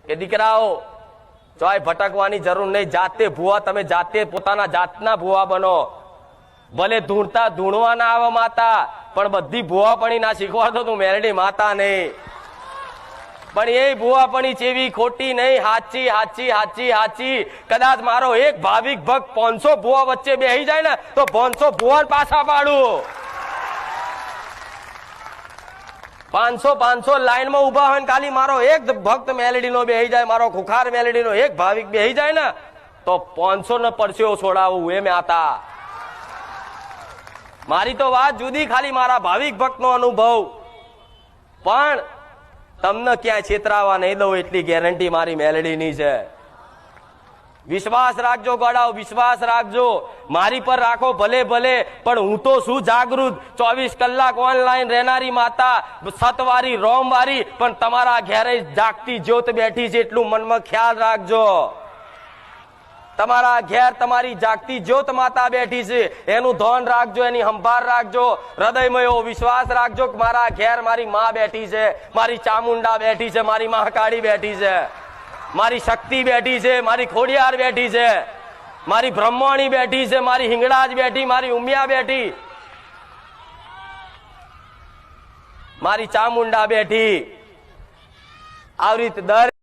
કે દીકરાઓ ચોય ભટકવાની જરૂર નહીં, જાતે ભૂવા, તમે જાતે પોતાના જાતના ભૂવા બનો. ભલે ધૂણતા ધૂણવા ના આવે માતા, પણ બધી ભૂવાપણી ના શીખવાડતો તું મેરડી માતા નહીં. પણ એ ભૂવાપણી ચેવી ખોટી નહીં, હાચી હાચી હાચી હાચી. કદાચ મારો એક ભાવિક ભક્ત 500 ભૂવા વચ્ચે બેહી જાય ને તો 500 ભૂવા પાછા પાડું. 500 લાઈનમાં ઉભા હોય ખાલી મારો એક ભક્ત મેલેડીનો બેહી જાય, મારો ખુખાર મેલેડીનો એક ભાવિક બેહી જાય ને તો 500 ને પરસ્યો છોડાવું એ માતા. મારી તો વાત જુદી, ખાલી મારા ભાવિક ભક્તનો અનુભવ. પણ તમને ક્યાંય છેતરાવા નહીં દઉં એટલી ગેરંટી મારી મેલેડીની છે. વિશ્વાસ રાખજો ગોડાઓ, વિશ્વાસ રાખજો. મારી પર રાખો ભલે ભલે, પણ હું તો શું જાગૃત, 24 કલાક ઓનલાઈન રહેનારી માતા, સતવારી રોમવારી, પણ તમારા ઘેરે જાગતી જ્યોત બેઠી છે એટલું મનમાં ખ્યાલ રાખજો. તમારા ઘેર તમારી જાગતી જ્યોત માતા બેઠી છે એનું ધ્યાન રાખજો, એની સંભાળ રાખજો. હૃદયમાં એવો વિશ્વાસ રાખજો કે મારા ઘેર મારી માં બેઠી છે, મારી ચામુંડા બેઠી છે, મારી મહાકાળી બેઠી છે, મારી શક્તિ બેઠી છે, મારી ખોડિયાર બેઠી છે, મારી બ્રહ્માણી બેઠી છે, મારી હિંગળાજ બેઠી, મારી ઉમિયા બેઠી, મારી ચામુંડા બેઠી. આવી રીતે દર